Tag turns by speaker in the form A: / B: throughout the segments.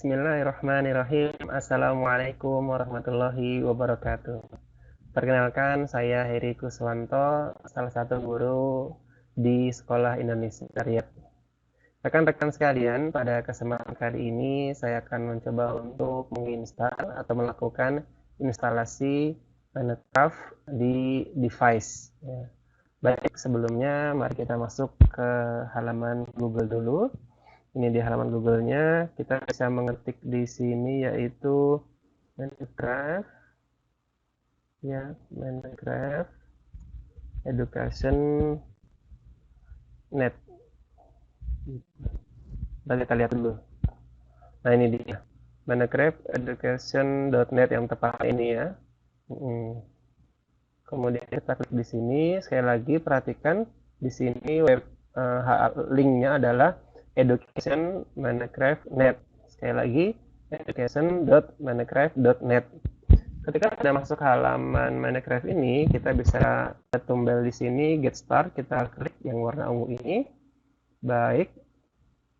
A: Bismillahirrahmanirrahim. Assalamualaikum warahmatullahi wabarakatuh. Perkenalkan, saya Heri Kuswanto, salah satu guru di Sekolah Indonesia Syariat. Rekan-rekan sekalian, pada kesempatan kali ini saya akan mencoba untuk menginstal atau melakukan instalasi Minecraft di device. Ya. Baik, sebelumnya mari kita masuk ke halaman Google dulu. Ini di halaman Google-nya, kita bisa mengetik di sini yaitu Minecraft, ya, Minecraft Education Net. Nah, kita lihat dulu. Nah, ini dia, Minecraft Education.net yang tepat ini ya. Kemudian kita klik di sini. Sekali lagi perhatikan di sini linknya adalah Education Minecraft Net. Sekali lagi, education.minecraft.net. Ketika kita masuk halaman Minecraft ini, kita bisa tombol di sini Get Start, kita klik yang warna ungu ini. Baik.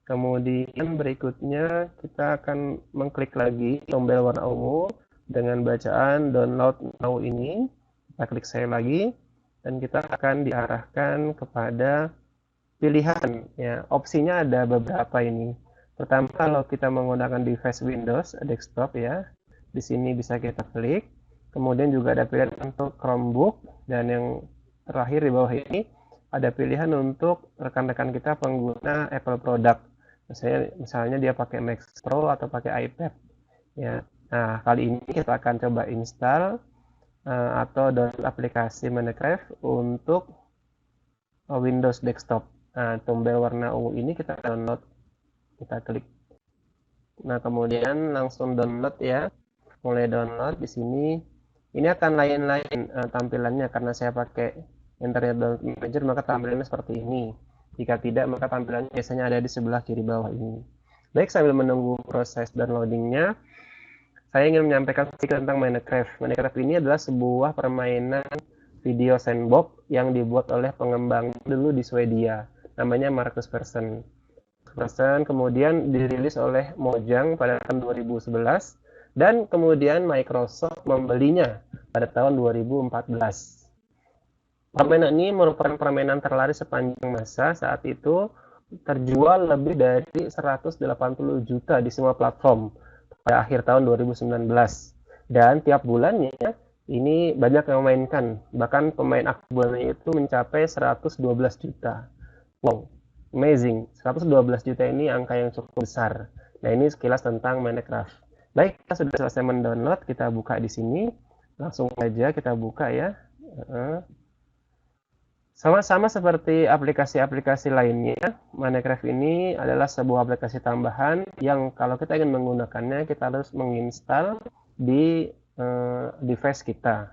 A: Kemudian berikutnya kita akan mengklik lagi tombol warna ungu dengan bacaan Download Now ini. Kita klik sekali lagi dan kita akan diarahkan kepada pilihan, ya. Opsinya ada beberapa ini. Pertama, kalau kita menggunakan device Windows desktop, ya, di sini bisa kita klik. Kemudian juga ada pilihan untuk Chromebook, dan yang terakhir di bawah ini ada pilihan untuk rekan-rekan kita pengguna Apple product. Misalnya dia pakai Mac Pro atau pakai iPad, ya. Nah, kali ini kita akan coba install atau download aplikasi Minecraft untuk Windows desktop. Nah, tombol warna ungu ini kita download, kita klik. Nah, kemudian langsung download ya. Mulai download di sini. Ini akan lain-lain tampilannya karena saya pakai Internet Download Manager, maka tampilannya seperti ini. Jika tidak, maka tampilannya biasanya ada di sebelah kiri bawah ini. Baik, sambil menunggu proses downloadingnya, saya ingin menyampaikan sedikit tentang Minecraft. Minecraft ini adalah sebuah permainan video sandbox yang dibuat oleh pengembang dulu di Swedia. Namanya Marcus Persson. Kemudian dirilis oleh Mojang pada tahun 2011 dan kemudian Microsoft membelinya pada tahun 2014. Permainan ini merupakan permainan terlaris sepanjang masa. Saat itu terjual lebih dari 180 juta di semua platform pada akhir tahun 2019. Dan tiap bulannya ini banyak yang memainkan. Bahkan pemain aktif bulannya itu mencapai 112 juta. Wow, amazing. 112 juta ini angka yang cukup besar. Nah, ini sekilas tentang Minecraft. Baik, kita sudah selesai mendownload, kita buka di sini. Langsung saja kita buka ya. Sama-sama seperti aplikasi-aplikasi lainnya, Minecraft ini adalah sebuah aplikasi tambahan yang kalau kita ingin menggunakannya, kita harus menginstal di device kita.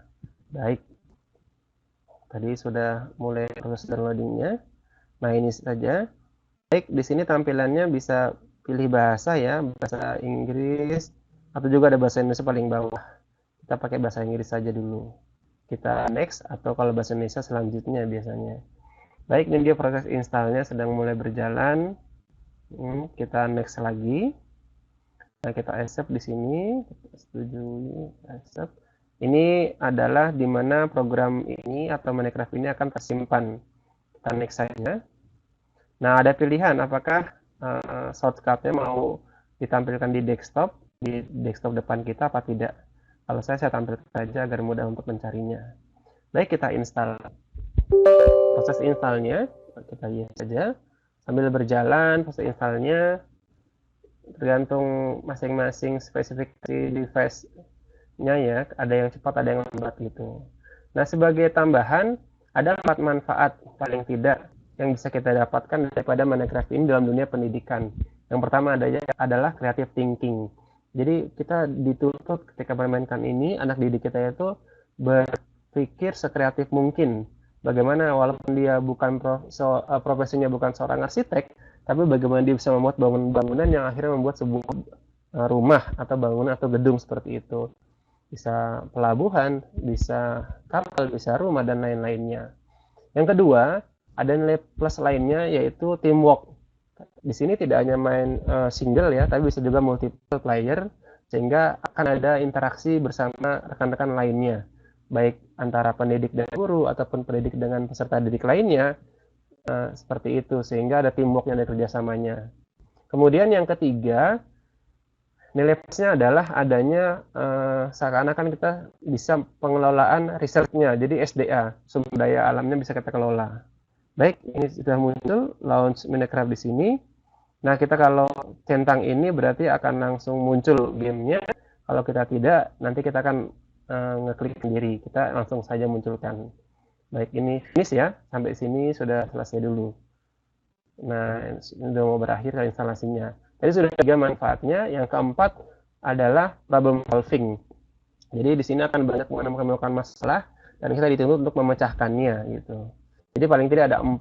A: Baik, tadi sudah mulai proses downloadingnya. Nah, ini saja. Baik, di sini tampilannya bisa pilih bahasa ya, bahasa Inggris, atau juga ada bahasa Indonesia paling bawah. Kita pakai bahasa Inggris saja dulu. Kita next, atau kalau bahasa Indonesia selanjutnya biasanya. Baik, ini dia proses installnya sedang mulai berjalan. Kita next lagi. Nah, kita accept di sini, kita setujui, accept. Ini adalah di mana program ini atau Minecraft ini akan tersimpan. Kita next saja. Nah, ada pilihan apakah shortcut-nya mau ditampilkan di desktop depan kita apa tidak. Kalau saya tampilkan saja agar mudah untuk mencarinya. Baik, kita install. Proses installnya kita lihat saja. Sambil berjalan proses installnya tergantung masing-masing spesifikasi device-nya ya. Ada yang cepat, ada yang lambat gitu. Nah, sebagai tambahan ada 4 manfaat paling tidak yang bisa kita dapatkan daripada Minecraft ini dalam dunia pendidikan. Yang pertama adalah creative thinking. Jadi kita dituntut ketika memainkan ini, anak didik kita itu berpikir sekreatif mungkin. Bagaimana walaupun dia bukan profesinya bukan seorang arsitek, tapi bagaimana dia bisa membuat bangunan yang akhirnya membuat sebuah rumah atau bangunan atau gedung seperti itu. Bisa pelabuhan, bisa kapal, bisa rumah, dan lain-lainnya. Yang kedua, ada nilai plus lainnya yaitu teamwork. Di sini tidak hanya main single ya, tapi bisa juga multiple player, sehingga akan ada interaksi bersama rekan-rekan lainnya, baik antara pendidik dan guru ataupun pendidik dengan peserta didik lainnya, seperti itu, sehingga ada teamwork yang ada kerjasamanya. Kemudian yang ketiga, nilai plusnya adalah adanya seakan-akan kita bisa pengelolaan risetnya, jadi SDA, sumber daya alamnya bisa kita kelola. Baik, ini sudah muncul launch Minecraft di sini. Nah, kita kalau centang ini berarti akan langsung muncul gamenya. Kalau kita tidak, nanti kita akan ngeklik sendiri. Kita langsung saja munculkan. Baik, ini finish ya. Sampai sini sudah selesai dulu. Nah, sudah mau berakhir instalasinya. Jadi sudah 3 manfaatnya. Yang keempat adalah problem solving. Jadi di sini akan banyak menemukan masalah dan kita dituntut untuk memecahkannya gitu. Jadi paling tidak ada 4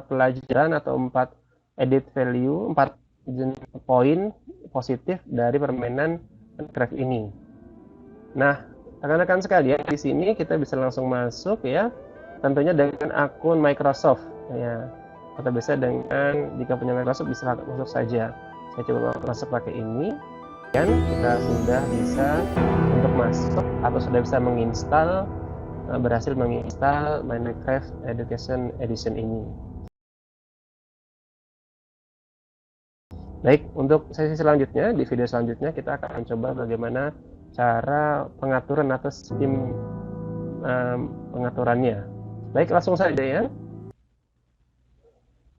A: pelajaran atau 4 edit value, 4 poin positif dari permainan Minecraft ini. Nah, rekan-rekan sekalian, di sini kita bisa langsung masuk ya, tentunya dengan akun Microsoft ya. Kita bisa dengan, jika punya Microsoft bisa masuk saja. Saya coba masuk pakai ini, dan kita sudah bisa untuk masuk atau sudah bisa menginstal, berhasil menginstal Minecraft Education Edition ini. Baik, untuk sesi selanjutnya, di video selanjutnya kita akan mencoba bagaimana cara pengaturan atau sistem pengaturannya. Baik, langsung saja ya.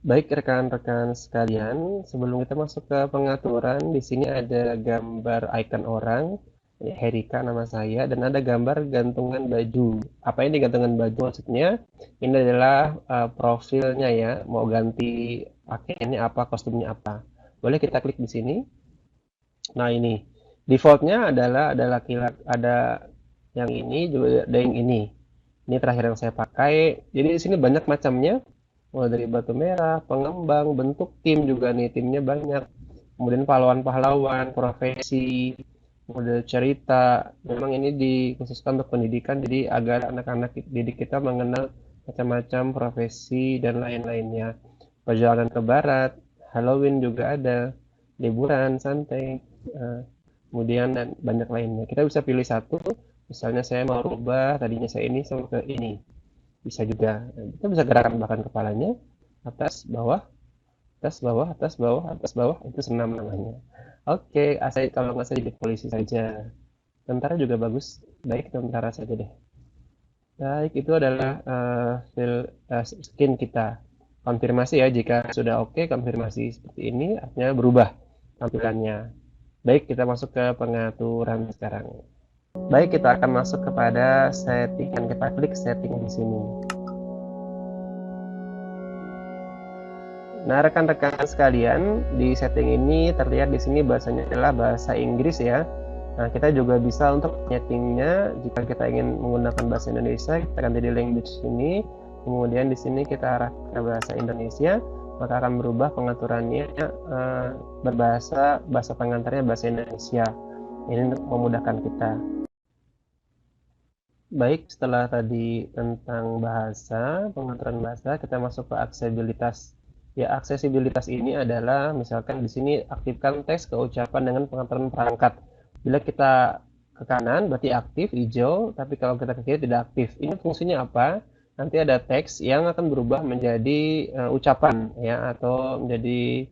A: Baik rekan-rekan sekalian, sebelum kita masuk ke pengaturan, di sini ada gambar icon orang, ya, Herika nama saya, dan ada gambar gantungan baju. Apa ini gantungan baju maksudnya? Ini adalah profilnya ya, mau ganti pakaiannya apa, kostumnya apa. Boleh kita klik di sini. Nah ini defaultnya adalah ada laki-laki, ada yang ini juga ada yang ini. Ini terakhir yang saya pakai. Jadi di sini banyak macamnya, mulai dari batu merah, pengembang, bentuk tim juga nih, timnya banyak. Kemudian pahlawan-pahlawan, profesi, model cerita. Memang ini dikhususkan untuk pendidikan, jadi agar anak-anak didik kita mengenal macam-macam profesi dan lain-lainnya. Perjalanan ke barat, Halloween juga ada, liburan, santai, kemudian dan banyak lainnya. Kita bisa pilih satu, misalnya saya mau rubah, tadinya saya ini sama ke ini. Bisa juga. Kita bisa gerakan bahkan kepalanya, atas, bawah, atas, bawah, atas, bawah, atas, bawah, itu senam namanya. Oke, kalau nggak saya jadi polisi saja. Tentara juga bagus, baik tentara saja deh. Baik, itu adalah skin kita. Konfirmasi ya, jika sudah oke, konfirmasi seperti ini, artinya berubah tampilannya. Baik, kita masuk ke pengaturan sekarang. Baik, kita akan masuk kepada settingan. Kita klik setting di sini. Nah, rekan-rekan sekalian, di setting ini terlihat di sini bahasanya adalah bahasa Inggris ya. Nah, kita juga bisa untuk settingnya, jika kita ingin menggunakan bahasa Indonesia, kita ganti di language ini. Kemudian di sini kita arah ke bahasa Indonesia, maka akan berubah pengaturannya bahasa pengantarnya bahasa Indonesia. Ini untuk memudahkan kita. Baik, setelah tadi tentang bahasa, pengaturan bahasa, kita masuk ke aksesibilitas. Ya, aksesibilitas ini adalah misalkan di sini aktifkan teks ke ucapan dengan pengaturan perangkat. Bila kita ke kanan berarti aktif, hijau, tapi kalau kita ke kiri tidak aktif. Ini fungsinya apa? Nanti ada teks yang akan berubah menjadi ucapan ya, atau menjadi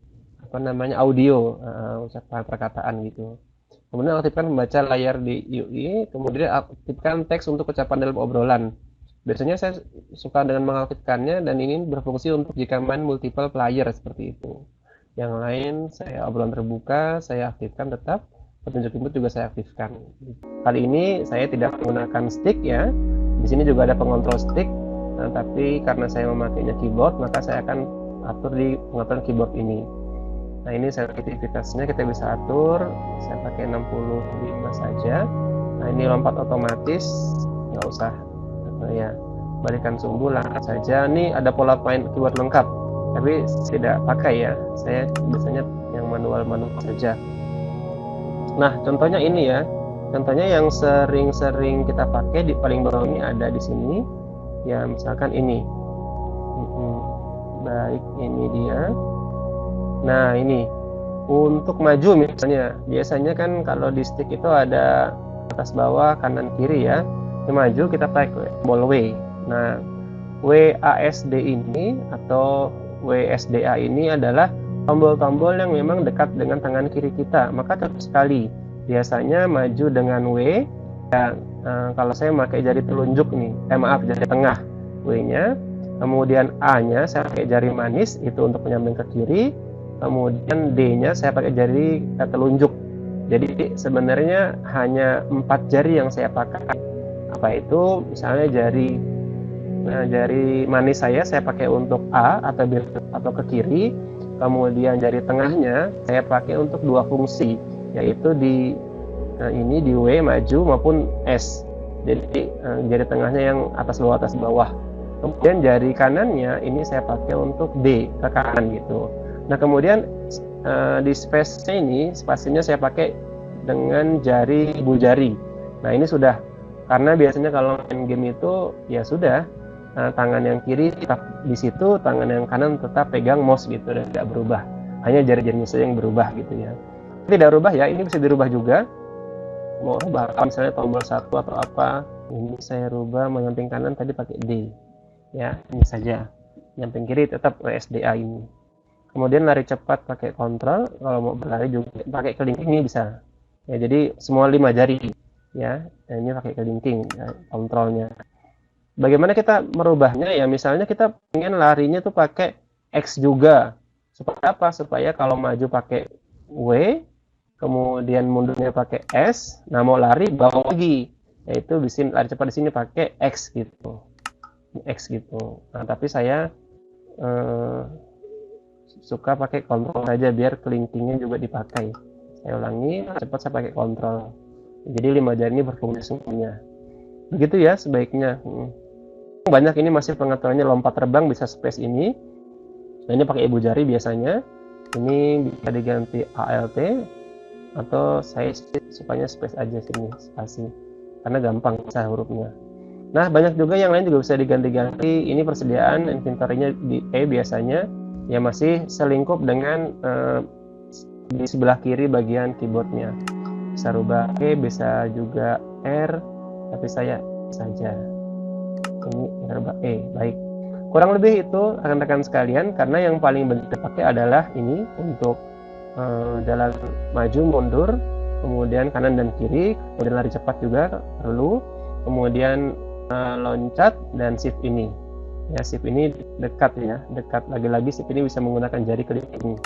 A: audio, ucapan perkataan gitu. Kemudian aktifkan membaca layar di UI, kemudian aktifkan teks untuk ucapan dalam obrolan. Biasanya saya suka dengan mengaktifkannya, dan ini berfungsi untuk jika main multiple player seperti itu. Yang lain saya obrolan terbuka, saya aktifkan tetap, petunjuk input juga saya aktifkan. Kali ini saya tidak menggunakan stick ya. Di sini juga ada pengontrol stick. Nah, tapi karena saya memakainya keyboard, maka saya akan atur di pengaturan keyboard ini. Nah, ini sensitivitasnya kita bisa atur, saya pakai 65 saja. Nah, ini lompat otomatis, nggak usah ya, balikan sumbu langkah saja. Ini ada pola main keyboard lengkap, tapi tidak pakai ya, saya biasanya yang manual saja. Nah, contohnya ini ya, contohnya yang sering-sering kita pakai di paling bawah ini ada di sini. Ya, misalkan ini. Baik, ini dia. Nah, ini untuk maju misalnya, biasanya kan kalau di stick itu ada atas bawah kanan kiri ya. Untuk maju kita pakai tombol W. Nah, WASD ini atau WSDA ini adalah tombol-tombol yang memang dekat dengan tangan kiri kita, maka cocok sekali. Biasanya maju dengan W ya, kalau saya pakai jari telunjuk nih, jari tengah W-nya, kemudian A-nya saya pakai jari manis itu untuk menyamping ke kiri, kemudian D-nya saya pakai jari telunjuk. Jadi sebenarnya hanya 4 jari yang saya pakai. Apa itu? Misalnya jari manis saya pakai untuk A atau ke kiri, kemudian jari tengahnya saya pakai untuk 2 fungsi, yaitu di W maju maupun S. Jadi jari tengahnya yang atas bawah. Kemudian jari kanannya ini saya pakai untuk D ke kanan gitu. Nah kemudian di spasinya saya pakai dengan jari ibu jari. Nah ini sudah, karena biasanya kalau main game itu ya sudah, tangan yang kiri tetap di situ, tangan yang kanan tetap pegang mouse gitu dan tidak berubah. Hanya jari-jarinya saja yang berubah gitu ya. Tidak berubah ya, ini bisa dirubah juga. Mau rubah misalnya tombol 1 atau apa, ini saya rubah menyamping kanan tadi pakai D. Ya, ini saja. Nyamping kiri tetap WSDA ini. Kemudian lari cepat pakai kontrol, kalau mau berlari juga pakai kelingking ini bisa. Ya, jadi semua 5 jari ya. Dan ini pakai kelingking ya, kontrolnya. Bagaimana kita merubahnya ya? Misalnya kita pengen larinya tuh pakai X juga. Supaya apa? Supaya kalau maju pakai W, kemudian mundurnya pakai S, nah mau lari bawa lagi, yaitu di sini lari cepat di sini pakai X gitu. Nah, tapi saya suka pakai kontrol saja biar kelingkingnya juga dipakai. Saya ulangi, cepat saya pakai kontrol. Jadi 5 jari ini berfungsi semuanya. Begitu ya sebaiknya. Banyak ini masih pengaturannya, lompat terbang bisa space ini. Nah, ini pakai ibu jari biasanya. Ini bisa diganti ALT atau saya supaya space aja sini spasi. Karena gampang bisa hurufnya. Nah, banyak juga yang lain juga bisa diganti-ganti. Ini persediaan inventory-nya di E biasanya ya masih selingkup dengan di sebelah kiri bagian keyboardnya. Bisa rubah E, bisa juga R, tapi saya saja. Ini rubah E, baik. Kurang lebih itu rekan-rekan sekalian, karena yang paling banyak dipakai adalah ini untuk jalan maju mundur, kemudian kanan dan kiri, kemudian lari cepat juga perlu, kemudian loncat dan shift ini. Ya, shift ini dekat ya, dekat. Lagi-lagi shift ini bisa menggunakan jari kelingking.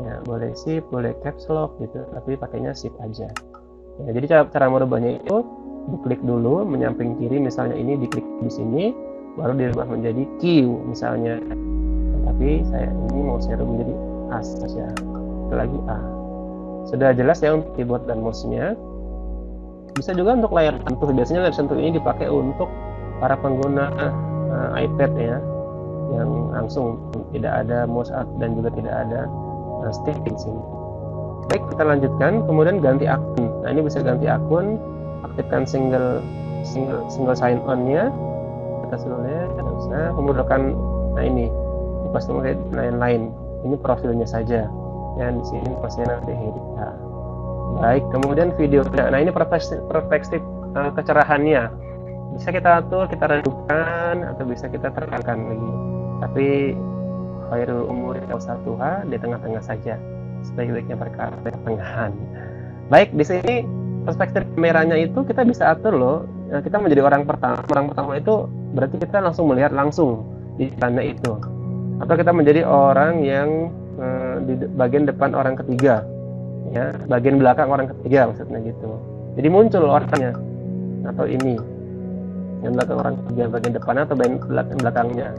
A: Ya, boleh shift, boleh caps lock gitu, tapi pakainya shift aja. Ya, jadi cara merubahnya itu diklik dulu menyamping kiri, misalnya ini diklik di sini, baru dirubah menjadi Q misalnya. Tapi ini mau saya rubah menjadi A saja. Lagi A. Sudah jelas ya untuk keyboard dan mouse-nya. Bisa juga untuk layar sentuh. Biasanya layar sentuh ini dipakai untuk para pengguna iPad ya, yang langsung tidak ada mouse dan juga tidak ada stick di sini. Baik, kita lanjutkan. Kemudian ganti akun. Nah, ini bisa ganti akun, aktifkan single sign on-nya. Kita seluruhnya bisa memudahkan. Nah, ini pasti mulai lain-lain. Ini profilnya saja. Yang di sini masih nanti Herita. Baik, kemudian video. Nah, ini perspektif kecerahannya. Bisa kita atur, kita redupkan, atau bisa kita tekankan lagi. Tapi khairul umuri awsatuha, di tengah-tengah saja. Sebaik-baiknya perkara pertengahan. Baik, di sini perspektif kameranya itu kita bisa atur loh. Kita menjadi orang pertama. Orang pertama itu berarti kita langsung melihat langsung di tanda itu. Atau kita menjadi orang yang di bagian depan orang ketiga, ya, bagian belakang orang ketiga maksudnya gitu. Jadi muncul orangnya, atau ini yang belakang orang ketiga, bagian depan atau bagian belakangnya.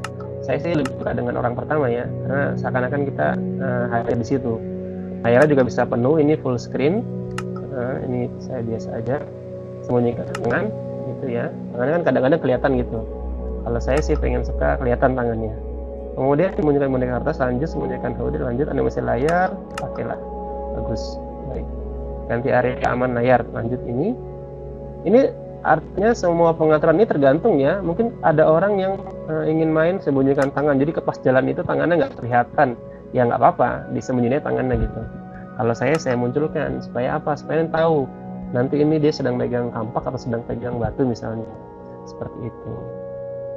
A: Saya sih lebih suka dengan orang pertama ya, karena seakan-akan kita hadir di situ. Layarnya juga bisa penuh, ini full screen. Ini saya biasa aja sembunyikan tangan gitu ya. Tangannya kan kadang-kadang kelihatan gitu. Kalau saya sih pengen suka kelihatan tangannya. Kemudian sembunyikan kertas, lanjut sembunyikan holder, lanjut animasi layar, pakailah. Bagus. Baik. Ganti area aman layar, lanjut ini. Ini artinya semua pengaturan ini tergantung ya. Mungkin ada orang yang ingin main sembunyikan tangan, jadi pas jalan itu tangannya nggak kelihatan, ya nggak apa-apa, disembunyiin tangannya gitu. Kalau saya munculkan supaya apa? Supaya tahu nanti ini dia sedang megang kampak atau sedang pegang batu misalnya, seperti itu.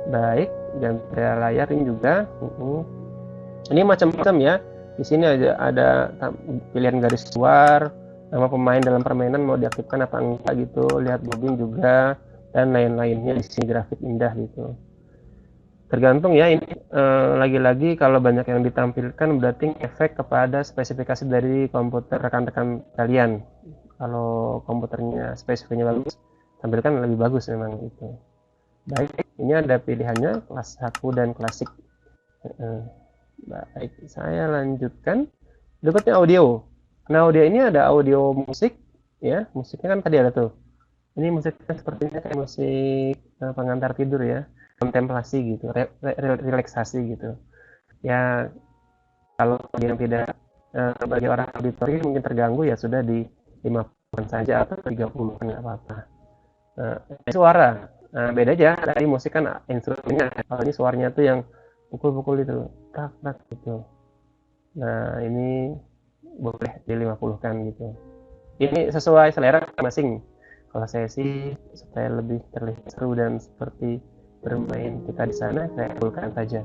A: Baik, dan layar ini juga. Ini macam-macam ya. Di sini ada pilihan garis luar, nama pemain dalam permainan mau diaktifkan apa enggak gitu, lihat bobin juga, dan lain-lainnya. Di sini grafik indah gitu. Tergantung ya, ini lagi-lagi kalau banyak yang ditampilkan berarti efek kepada spesifikasi dari komputer rekan-rekan kalian. Kalau komputernya spesifikasinya bagus, tampilkan lebih bagus memang itu. Baik, ini ada pilihannya kelas 1 dan klasik. Baik, saya lanjutkan. Berikutnya audio. Nah, audio ini ada audio musik, ya. Musiknya kan tadi ada tuh. Ini musiknya sepertinya kayak musik pengantar tidur ya, kontemplasi gitu, relaksasi gitu. Ya, kalau yang tidak bagi orang auditori mungkin terganggu ya sudah di 50 saja atau 30 nggak apa-apa. Suara, beda aja dari musik kan instrumennya. Kalau ini suaranya tuh yang pukul-pukul itu, tak gitu. Nah, ini boleh di 50 kan gitu. Ini sesuai selera masing. Kalau saya sih supaya lebih terlihat seru dan seperti bermain kita di sana, saya kabulkan saja.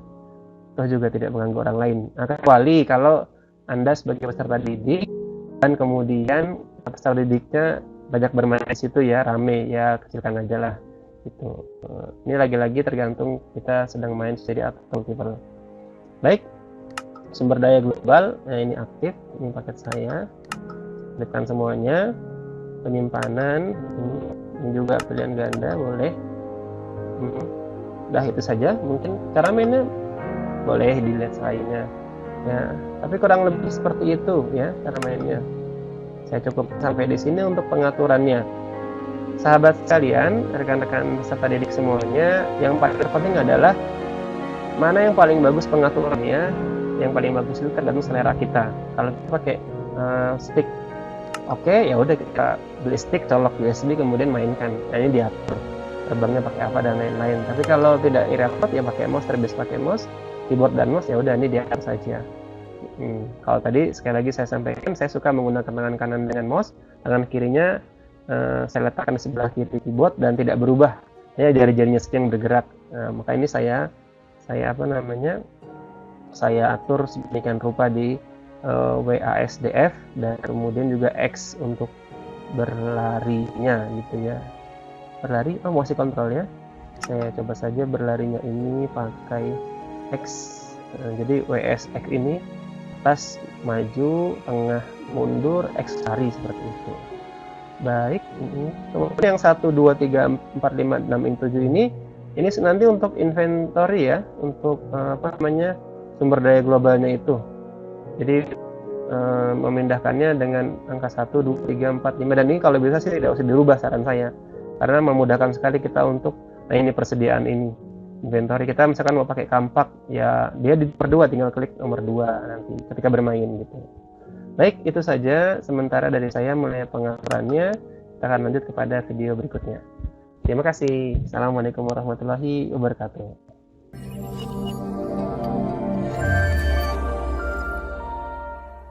A: Toh juga tidak mengganggu orang lain. Kecuali kalau Anda sebagai peserta didik dan kemudian peserta didiknya banyak bermain di situ ya, rame ya, kecilkan aja lah. Gitu. Ini lagi-lagi tergantung kita sedang main jadi atau multiple. Baik, sumber daya global, nah ini aktif, ini paket saya, tekan semuanya, penyimpanan, ini juga pilihan ganda boleh. Udah itu saja, mungkin cara mainnya boleh dilihat lainnya. Ya, tapi kurang lebih seperti itu ya cara mainnya. Saya cukup sampai di sini untuk pengaturannya. Sahabat sekalian, rekan-rekan peserta didik semuanya, yang paling terpenting adalah mana yang paling bagus pengaturannya. Yang paling bagus itu tergantung selera kita. Kalau kita pakai stick, oke, ya udah kita beli stick, colok USB kemudian mainkan. Nah, ini diatur terbangnya pakai apa dan lain-lain. Tapi kalau tidak irrelevant ya pakai mouse, terbiasa pakai mouse, keyboard dan mouse ya udah ini diatur saja. Kalau tadi sekali lagi saya sampaikan, saya suka menggunakan tangan kanan dengan mouse, tangan kirinya saya letakkan di sebelah kiri keyboard dan tidak berubah. Ya jari-jarinya saja yang bergerak. Maka ini saya saya atur sedemikian rupa di WASDF dan kemudian juga X untuk berlarinya gitu ya. Berlari, mouse kontrol ya. Saya coba saja berlarinya ini pakai X. Jadi WSX ini atas maju, tengah mundur, X lari seperti itu. Baik, kemudian yang 1, 2, 3, 4, 5, 6, 7 ini nanti untuk inventory ya, untuk sumber daya globalnya itu. Jadi memindahkannya dengan angka 1, 2, 3, 4, 5 dan ini kalau bisa sih tidak usah dirubah saran saya. Karena memudahkan sekali kita untuk ini persediaan ini. Inventory kita misalkan mau pakai kampak ya dia per 2 tinggal klik nomor 2 nanti ketika bermain gitu. Baik, itu saja sementara dari saya mulai pengaturannya. Kita akan lanjut kepada video berikutnya. Terima kasih. Assalamualaikum warahmatullahi wabarakatuh.